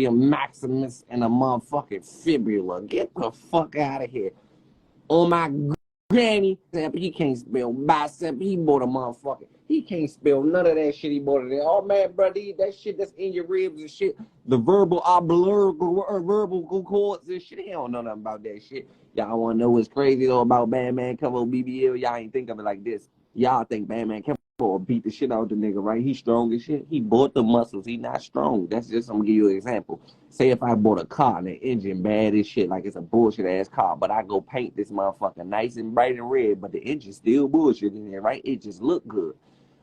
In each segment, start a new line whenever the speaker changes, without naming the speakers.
a Maximus and a motherfucking fibula. Get the fuck out of here. On my granny, he can't spell bicep. He bought a motherfucker. He can't spell none of that shit he bought it in. Oh man, bro, that shit that's in your ribs and shit. The verbal verbal chords and shit. He don't know nothing about that shit. Y'all wanna know what's crazy though about Bandsman Kevo BBL? Y'all ain't think of it like this. Y'all think Bandsman Kevo beat the shit out of the nigga, right? He strong as shit. He bought the muscles. He not strong. That's just, I'm gonna give you an example. Say if I bought a car and the engine bad as shit, like it's a bullshit ass car, but I go paint this motherfucker nice and bright and red, but the engine still bullshit in there, right? It just look good.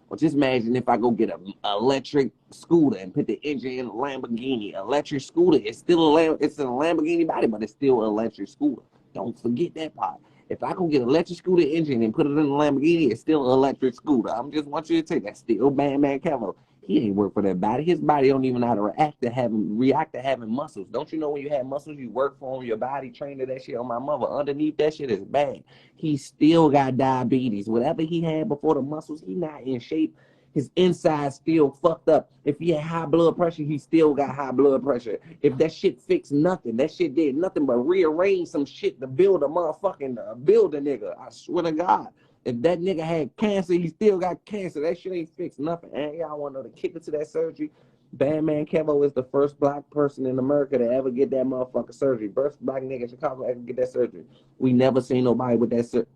Well, just imagine if I go get an electric scooter and put the engine in a Lamborghini. Electric scooter, it's still it's a Lamborghini body, but it's still an electric scooter. Don't forget that part. If I go get an electric scooter engine and put it in a Lamborghini, it's still an electric scooter. I'm just want you to take that. Still Bandsman Kevo. He ain't work for that body. His body don't even know how to react to having muscles. Don't you know when you have muscles, you work for them, your body trained to that shit on my mother. Underneath that shit is bad. He still got diabetes. Whatever he had before the muscles, he not in shape. His inside still fucked up. If he had high blood pressure, he still got high blood pressure. If that shit fixed nothing, that shit did nothing but rearrange some shit to build a motherfucking build a nigga. I swear to God. If that nigga had cancer, he still got cancer. That shit ain't fixed nothing. And y'all want to know the kicker to that surgery? Bandsman Kevo is the first black person in America to ever get that motherfucking surgery. First black nigga in Chicago ever get that surgery. We never seen nobody with that surgery.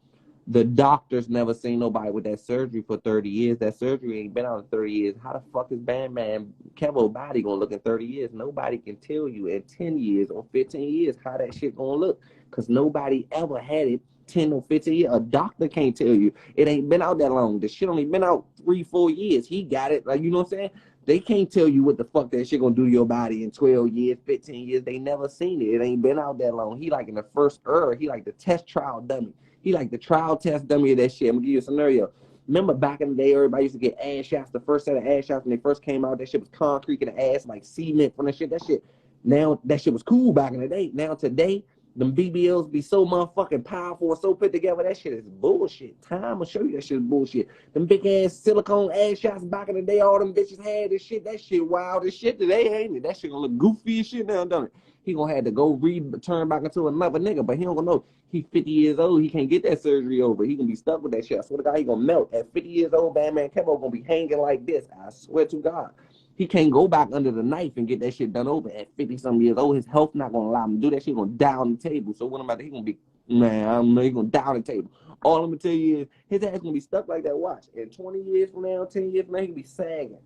The doctors never seen nobody with that surgery for 30 years. That surgery ain't been out in 30 years. How the fuck is Bandsman Kevo body gonna look in 30 years? Nobody can tell you in 10 years or 15 years how that shit gonna look. Because nobody ever had it 10 or 15 years. A doctor can't tell you. It ain't been out that long. The shit only been out 3-4 years. He got it. Like, you know what I'm saying? They can't tell you what the fuck that shit gonna do to your body in 12 years, 15 years. They never seen it. It ain't been out that long. He like in the first he like the test trial dummy. He like the trial test dummy of that shit. I'm gonna give you a scenario. Remember back in the day, everybody used to get ass shots. The first set of ass shots when they first came out, that shit was concrete in the ass, like cement from that shit. That shit, now that shit was cool back in the day. Now today, them BBLs be so motherfucking powerful and so put together. That shit is bullshit. Time will show you that shit is bullshit. Them big ass silicone ass shots back in the day, all them bitches had this shit. That shit wild as shit today, ain't it? That shit gonna look goofy as shit now, don't it? He gonna have to go turn back into another nigga, but he don't gonna know. He 50 years old. He can't get that surgery over. He gonna be stuck with that shit. I swear to God, he gonna melt. At 50 years old, Bandsman Kevo gonna be hanging like this. I swear to God. He can't go back under the knife and get that shit done over at 50-some years old. His health not gonna allow him to do that shit. He gonna die on the table. So what about that? He gonna be, man, I don't know. He gonna die on the table. All I'm gonna tell you is his ass gonna be stuck like that. Watch. In 20 years from now, 10 years from now, he gonna be sagging.